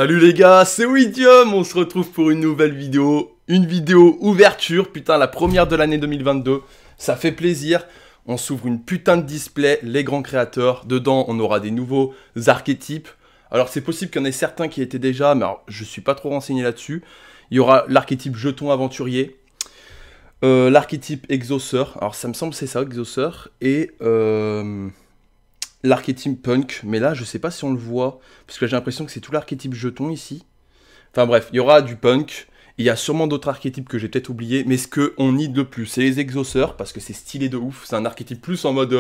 Salut les gars, c'est Widium, on se retrouve pour une nouvelle vidéo. Une vidéo ouverture, putain la première de l'année 2022. Ça fait plaisir, on s'ouvre une putain de display, les grands créateurs. Dedans on aura des nouveaux archétypes. Alors c'est possible qu'il y en ait certains qui étaient déjà, mais alors, je suis pas trop renseigné là-dessus. Il y aura l'archétype jeton aventurier. L'archétype exauceur, alors ça me semble c'est ça, exauceur. Et l'archétype punk, mais là je sais pas si on le voit, parce que j'ai l'impression que c'est tout l'archétype jeton ici. Enfin bref, il y aura du punk, il y a sûrement d'autres archétypes que j'ai peut-être oublié, mais ce qu'on need le plus, c'est les exauceurs, parce que c'est stylé de ouf, c'est un archétype plus en mode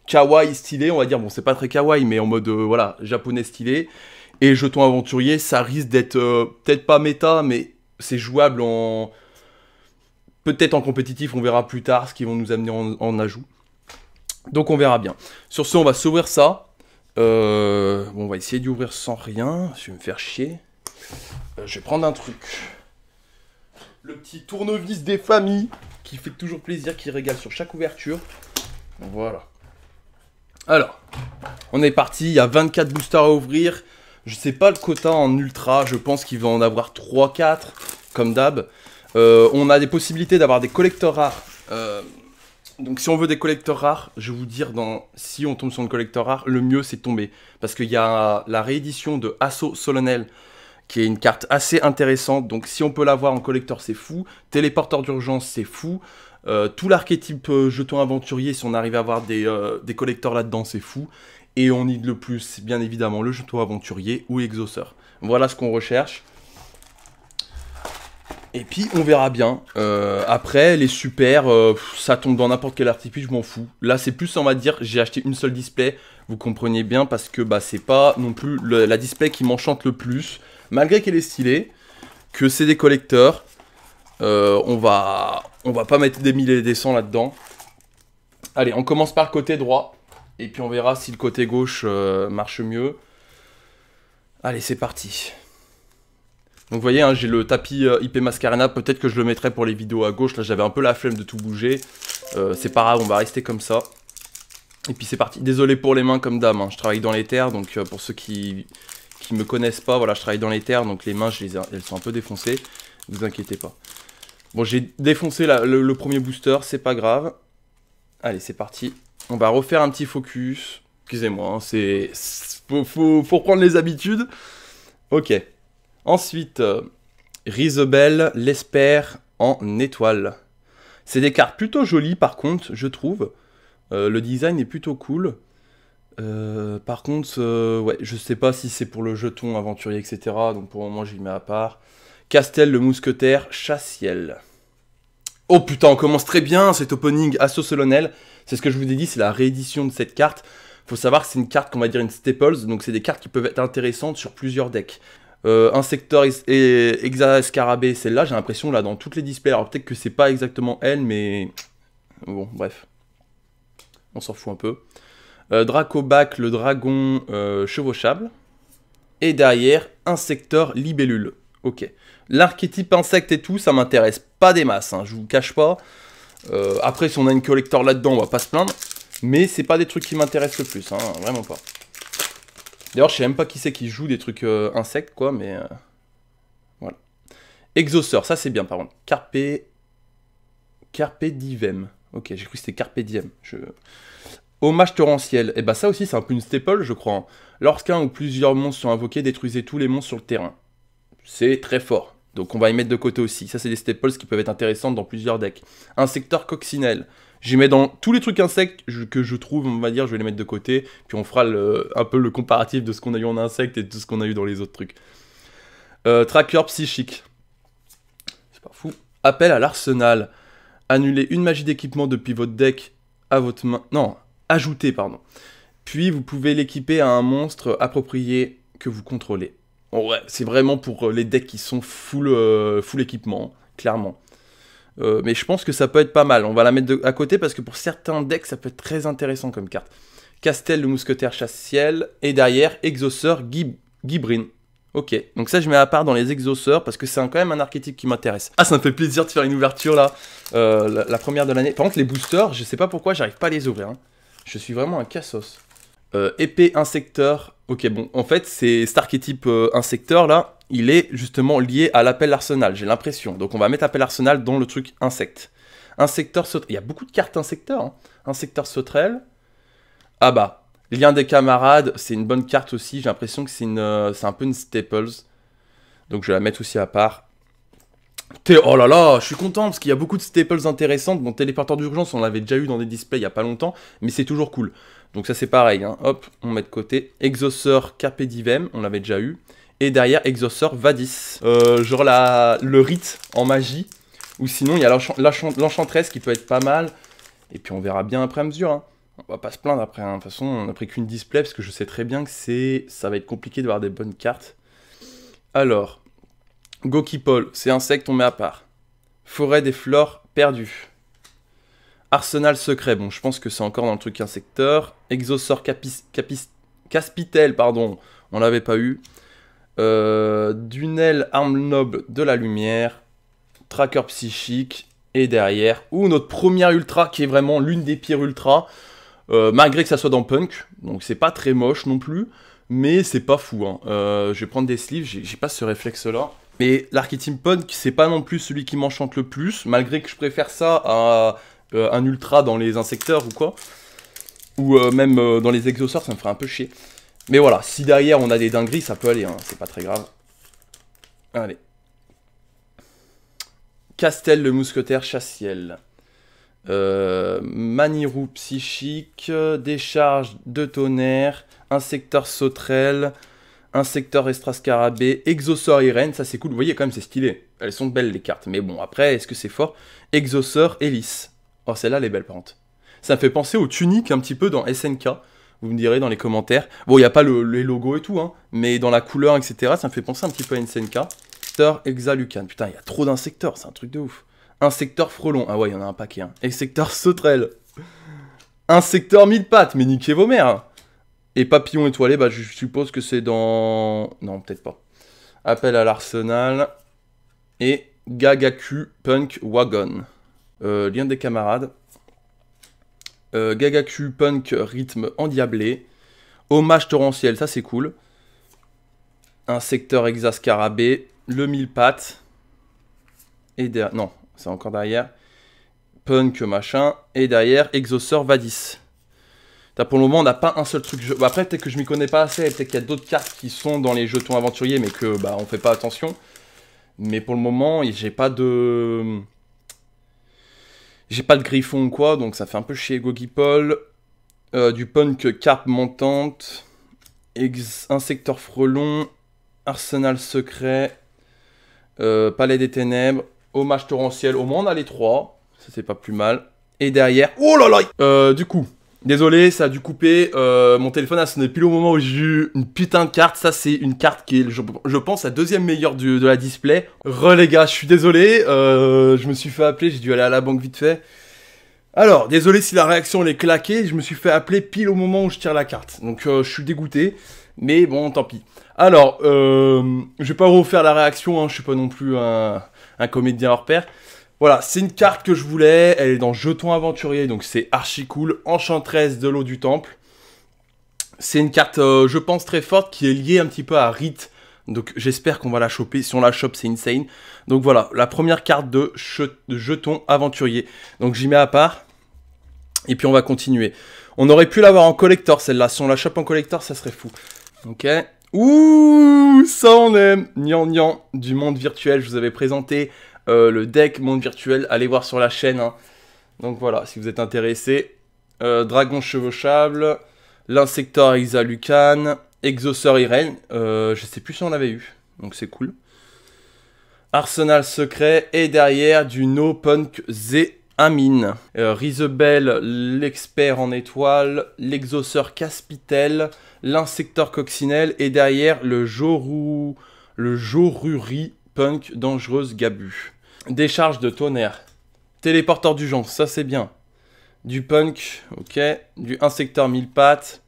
kawaii stylé, on va dire, bon c'est pas très kawaii, mais en mode voilà, japonais stylé. Et jeton aventurier, ça risque d'être peut-être pas méta, mais c'est jouable en... peut-être en compétitif, on verra plus tard ce qu'ils vont nous amener en ajout. Donc on verra bien. Sur ce, on va s'ouvrir ça. Bon, on va essayer d'ouvrir sans rien. Je vais me faire chier. Je vais prendre un truc. Le petit tournevis des familles, qui fait toujours plaisir, qui régale sur chaque ouverture. Voilà. Alors, on est parti. Il y a 24 boosters à ouvrir. Je sais pas le quota en ultra. Je pense qu'il va en avoir 3-4, comme d'hab. On a des possibilités d'avoir des collecteurs rares. Donc si on veut des collecteurs rares, je vais vous dire, si on tombe sur une collecteur rare, le mieux c'est de tomber. Parce qu'il y a la réédition de Assaut Solennel, qui est une carte assez intéressante. Donc si on peut l'avoir en collecteur, c'est fou. Téléporteur d'urgence, c'est fou. Tout l'archétype jeton aventurier, si on arrive à avoir des collecteurs là-dedans, c'est fou. Et on need le plus, bien évidemment, le jeton aventurier ou exauceur. Voilà ce qu'on recherche. Et puis on verra bien. Après les super, ça tombe dans n'importe quel artifice, je m'en fous. Là c'est plus on va dire, j'ai acheté une seule display, vous comprenez bien, parce que bah, c'est pas non plus la display qui m'enchante le plus. Malgré qu'elle est stylée, que c'est des collecteurs, on va pas mettre des 1000 et des 100 là-dedans. Allez, on commence par le côté droit, et puis on verra si le côté gauche marche mieux. Allez, c'est parti. Donc vous voyez, hein, j'ai le tapis IP Mascarena, peut-être que je le mettrai pour les vidéos à gauche, là j'avais un peu la flemme de tout bouger, c'est pas grave, on va rester comme ça. Et puis c'est parti, désolé pour les mains comme d'hab, hein. Je travaille dans les terres, donc pour ceux qui me connaissent pas, voilà, je travaille dans les terres, donc les mains, elles sont un peu défoncées, ne vous inquiétez pas. Bon, j'ai défoncé le premier booster, c'est pas grave. Allez, c'est parti, on va refaire un petit focus, excusez-moi, hein, faut reprendre les habitudes. Ok. Ensuite, Rizabel, l'espère en étoile. C'est des cartes plutôt jolies par contre, je trouve. Le design est plutôt cool. Par contre, ouais, je sais pas si c'est pour le jeton aventurier, etc. Donc pour le moment, j'y mets à part. Castel, le mousquetaire, Chassiel. Oh putain, on commence très bien cet opening Assaut Solennel. C'est ce que je vous ai dit, c'est la réédition de cette carte. Faut savoir que c'est une carte qu'on va dire une staples, donc c'est des cartes qui peuvent être intéressantes sur plusieurs decks. Insector et Exa-Scarabée, celle-là, j'ai l'impression, là, dans toutes les displays. Alors, peut-être que c'est pas exactement elle, mais... Bon, bref. On s'en fout un peu. Dracobac, le dragon chevauchable. Et derrière, Insector Libellule. Ok. L'archétype insecte et tout, ça m'intéresse pas des masses, hein, je vous cache pas. Après, si on a une collector là-dedans, on va pas se plaindre. Mais c'est pas des trucs qui m'intéressent le plus, hein, vraiment pas. D'ailleurs, je sais même pas qui c'est qui joue des trucs insectes, quoi, mais... voilà. Exauceur, ça c'est bien, par contre. Carpe Divem. Ok, j'ai cru que c'était Carpe Diem. Hommage torrentiel. Et bah ça aussi, c'est un peu une staple, je crois. Hein. Lorsqu'un ou plusieurs monstres sont invoqués, détruisez tous les monstres sur le terrain. C'est très fort. Donc on va y mettre de côté aussi. Ça, c'est des staples qui peuvent être intéressantes dans plusieurs decks. Insecteur coccinelle. J'y mets dans tous les trucs insectes que je trouve, on va dire, je vais les mettre de côté. Puis on fera un peu le comparatif de ce qu'on a eu en insectes et de ce qu'on a eu dans les autres trucs. Tracker psychique. C'est pas fou. Appel à l'arsenal. Annulez une magie d'équipement depuis votre deck à votre main. Non, ajoutez, pardon. Puis vous pouvez l'équiper à un monstre approprié que vous contrôlez. Bon, ouais, c'est vraiment pour les decks qui sont full équipement, clairement. Mais je pense que ça peut être pas mal. On va la mettre à côté parce que pour certains decks, ça peut être très intéressant comme carte. Castel, le mousquetaire Chassiel. Et derrière, exauceur Gibrin. Ok, donc ça je mets à part dans les exauceurs parce que c'est quand même un archétype qui m'intéresse. Ah, ça me fait plaisir de faire une ouverture là. La première de l'année. Par contre, les boosters, je sais pas pourquoi, j'arrive pas à les ouvrir. Hein. Je suis vraiment un cassos. Épée insecteur. Ok, bon, en fait, c'est cet archétype insecteur là, il est justement lié à l'appel arsenal, j'ai l'impression. Donc on va mettre appel arsenal dans le truc insecte. Insecteur sauterelle. Il y a beaucoup de cartes insecteurs. Hein. Insecteur sauterelle. Ah bah, lien des camarades, c'est une bonne carte aussi. J'ai l'impression que c'est un peu une staples. Donc je vais la mettre aussi à part. Oh là là, je suis content parce qu'il y a beaucoup de staples intéressantes. Bon, téléporteur d'urgence, on l'avait déjà eu dans des displays il n'y a pas longtemps, mais c'est toujours cool. Donc ça c'est pareil, hein. Hop, on met de côté. Exauceur Carpe Diem, on l'avait déjà eu. Et derrière, Exauceur Vadis. Genre le rite en magie. Ou sinon, il y a l'enchantresse qui peut être pas mal. Et puis on verra bien après à mesure. Hein. On va pas se plaindre après. Hein. De toute façon, on n'a pris qu'une display parce que je sais très bien que ça va être compliqué d'avoir des bonnes cartes. Alors, Gokipol, c'est insecte, on met à part. Forêt des flores perdues. Arsenal secret, bon, je pense que c'est encore dans le truc insecteur. Exauceur Caspitel, pardon, on l'avait pas eu. Dunel, arme noble de la lumière. Tracker psychique. Et derrière, notre première ultra, qui est vraiment l'une des pires ultras. Malgré que ça soit dans Punk, donc c'est pas très moche non plus. Mais c'est pas fou, hein. Je vais prendre des sleeves, j'ai pas ce réflexe-là. Mais l'archétype Punk, c'est pas non plus celui qui m'enchante le plus. Malgré que je préfère ça à un ultra dans les insecteurs ou quoi. Ou même dans les exauceurs, ça me ferait un peu chier. Mais voilà, si derrière on a des dingueries, ça peut aller, hein, c'est pas très grave. Allez. Castel le mousquetaire chassiel. Manirou psychique. Décharge de tonnerre. Insecteur sauterelle. Insecteur extra-scarabée. Exauceur Irène, ça c'est cool. Vous voyez quand même, c'est stylé. Elles sont belles les cartes. Mais bon, après, est-ce que c'est fort? Exauceur Hélice. Oh, celle-là, elle est belle par contre. Ça me fait penser aux tuniques un petit peu dans SNK. Vous me direz dans les commentaires. Bon, il n'y a pas les logos et tout, hein. Mais dans la couleur, etc., ça me fait penser un petit peu à SNK. Insecteur Exalucan. Putain, il y a trop d'insecteurs, c'est un truc de ouf. Insecteur Frelon. Ah ouais, il y en a un paquet. Hein. Insecteur Sauterelle. Insecteur Mille pattes. Mais niquez vos mères. Et Papillon étoilé, bah je suppose que c'est dans... Non, peut-être pas. Appel à l'arsenal. Et Gagaku Punk Wagon. Lien des camarades. Gagaku Punk rythme endiablé. Hommage torrentiel, ça c'est cool. Insecteur Exascarabée. Le mille pattes. Et derrière... Non, c'est encore derrière. Punk machin. Et derrière, Exauceur Vadis. Pour le moment, on n'a pas un seul truc. Après, peut-être que je m'y connais pas assez. Peut-être qu'il y a d'autres cartes qui sont dans les jetons aventuriers, mais que on fait pas attention. Mais pour le moment, j'ai pas de... J'ai pas de griffon ou quoi, donc ça fait un peu chier. Gogipol. Du Punk Carpe montante. Insecteur frelon. Arsenal secret. Palais des ténèbres. Hommage torrentiel. Au moins, on a les trois. Ça, c'est pas plus mal. Et derrière... Oh là là. Du coup... Désolé, ça a dû couper, mon téléphone a sonné pile au moment où j'ai eu une putain de carte. Ça c'est une carte qui est, je pense, la deuxième meilleure de la display. Les gars, je suis désolé, je me suis fait appeler, j'ai dû aller à la banque vite fait. Alors, désolé si la réaction elle est claquée, je me suis fait appeler pile au moment où je tire la carte. Donc je suis dégoûté, mais bon, tant pis. Alors, je vais pas refaire la réaction, hein, je suis pas non plus un comédien hors pair. Voilà, c'est une carte que je voulais, elle est dans Jetons Aventuriers, donc c'est archi cool. Enchantresse de l'eau du temple. C'est une carte, je pense, très forte, qui est liée un petit peu à Rite. Donc j'espère qu'on va la choper, si on la chope c'est insane. Donc voilà, la première carte de Jetons Aventuriers. Donc j'y mets à part, et puis on va continuer. On aurait pu l'avoir en collector celle-là, si on la chope en collector ça serait fou. Ok. Ouh, ça on aime. Nian Nian du monde virtuel, je vous avais présenté... le deck monde virtuel, allez voir sur la chaîne. Hein. Donc voilà, si vous êtes intéressé. Dragon chevauchable. L'insecteur Exalucan. Exauceur Irène. Je sais plus si on l'avait eu. Donc c'est cool. Arsenal secret. Et derrière du No Punk Z Amine. Rizebel, l'expert en étoiles. L'exauceur Caspitel. L'insecteur coccinelle. Et derrière le Joruri Punk dangereuse Gabu. Décharge de tonnerre. Téléporteur d'urgence, ça c'est bien. Du Punk, ok. Du insecteur mille pattes.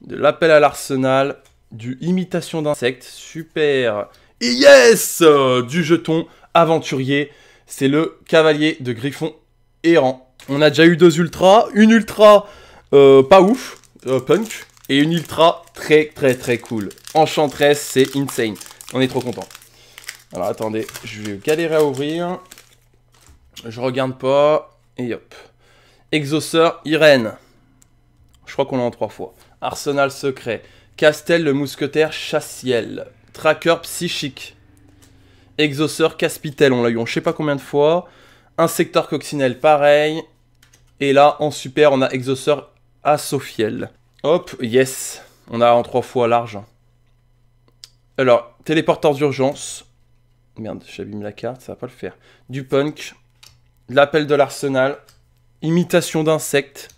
De l'appel à l'arsenal. Du imitation d'insectes, super. Et yes, du jeton aventurier. C'est le cavalier de Griffon errant. On a déjà eu deux ultras. Une ultra pas ouf, Punk. Et une ultra très cool. Enchantress, c'est insane. On est trop content. Alors attendez, je vais galérer à ouvrir. Je regarde pas. Et hop. Exauceur, Irène. Je crois qu'on l'a en 3 fois. Arsenal secret. Castel, le mousquetaire Chassiel. Tracker psychique. Exauceur, Caspitel, on l'a eu en je sais pas combien de fois. Insecteur coccinelle, pareil. Et là, en super, on a Exauceur Asophiel. Hop, yes. On a en 3 fois large. Alors, téléporteur d'urgence. Merde, j'abîme la carte, ça va pas le faire. Du punk. L'appel de l'arsenal. Imitation d'insectes.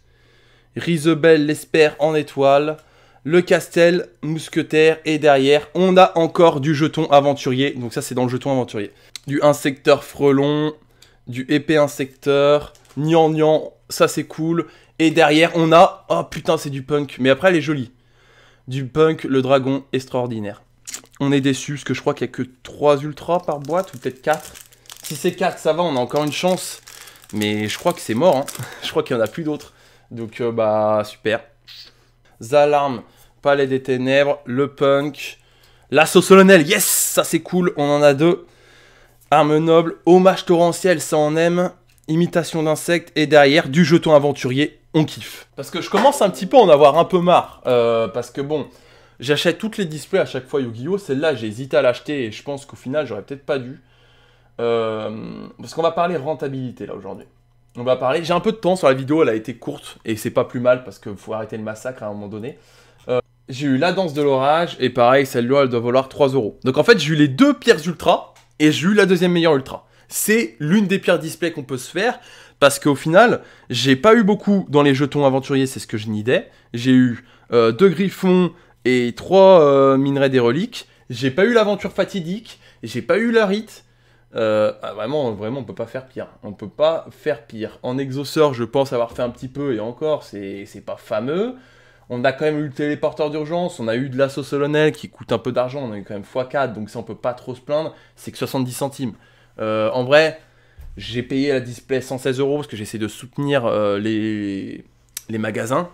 Rizebel, l'espère en étoile. Le Castel, mousquetaire. Et derrière, on a encore du jeton aventurier. Donc ça, c'est dans le jeton aventurier. Du insecteur frelon. Du épée insecteur. Nian, ça c'est cool. Et derrière, on a... Oh putain, c'est du punk. Mais après, elle est jolie. Du punk, le dragon extraordinaire. On est déçus, parce que je crois qu'il n'y a que 3 ultras par boîte, ou peut-être 4. Si c'est 4, ça va, on a encore une chance. Mais je crois que c'est mort, hein. Je crois qu'il n'y en a plus d'autres. Donc, bah, super. Zalarme, Palais des Ténèbres, le punk. L'assaut solennel, yes, ça c'est cool, on en a 2. Arme noble, hommage torrentiel, ça on aime. Imitation d'insectes, et derrière, du jeton aventurier, on kiffe. Parce que je commence un petit peu à en avoir un peu marre. Parce que bon, j'achète toutes les displays à chaque fois Yu-Gi-Oh! Celle-là, j'ai hésité à l'acheter, et je pense qu'au final, j'aurais peut-être pas dû. Parce qu'on va parler rentabilité, là, aujourd'hui. On va parler... J'ai un peu de temps sur la vidéo, elle a été courte, et c'est pas plus mal, parce qu'il faut arrêter le massacre à un moment donné. J'ai eu la danse de l'orage, et pareil, celle-là, elle doit valoir 3 €. Donc en fait, j'ai eu les 2 pierres ultra, et j'ai eu la deuxième meilleure ultra. C'est l'une des pires displays qu'on peut se faire, parce qu'au final, j'ai pas eu beaucoup dans les jetons aventuriers, c'est ce que je nidais. J'ai eu 2 griffons et 3 minerais des reliques. J'ai pas eu l'aventure fatidique, j'ai pas eu la rite. Vraiment, on peut pas faire pire. On peut pas faire pire. En exauceur, je pense avoir fait un petit peu, et encore, c'est pas fameux. On a quand même eu le téléporteur d'urgence, on a eu de l'assaut solennel qui coûte un peu d'argent, on a eu quand même x4, donc ça on peut pas trop se plaindre, c'est que 70 centimes. En vrai, j'ai payé la display 116 € parce que j'essaie de soutenir les magasins.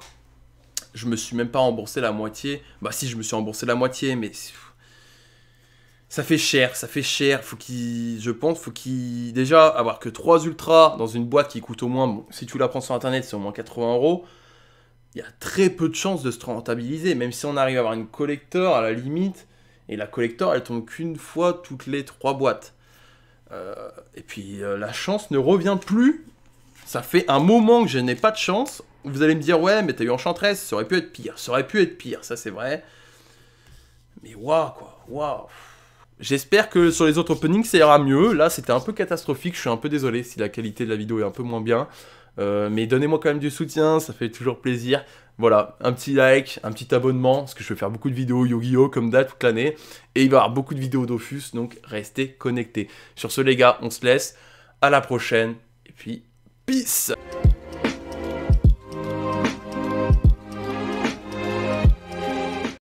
Je me suis même pas remboursé la moitié. Bah si, je me suis remboursé la moitié, mais ça fait cher, ça fait cher. Je pense, faut qu'il déjà avoir que 3 ultras dans une boîte qui coûte au moins, bon, si tu la prends sur internet, c'est au moins 80 €. Il y a très peu de chances de se rentabiliser, même si on arrive à avoir une collector à la limite. Et la collector, elle tombe qu'une fois toutes les 3 boîtes. Et puis la chance ne revient plus. Ça fait un moment que je n'ai pas de chance. Vous allez me dire, ouais, mais t'as eu Enchantress, ça aurait pu être pire. Ça aurait pu être pire, ça c'est vrai. Mais waouh, quoi, waouh. J'espère que sur les autres openings, ça ira mieux. Là, c'était un peu catastrophique. Je suis un peu désolé si la qualité de la vidéo est un peu moins bien. Mais donnez-moi quand même du soutien, ça fait toujours plaisir. Voilà, un petit like, un petit abonnement, parce que je vais faire beaucoup de vidéos Yu-Gi-Oh! Comme d'hab toute l'année. Et il va y avoir beaucoup de vidéos Dofus, donc restez connectés. Sur ce les gars, on se laisse, à la prochaine, et puis peace!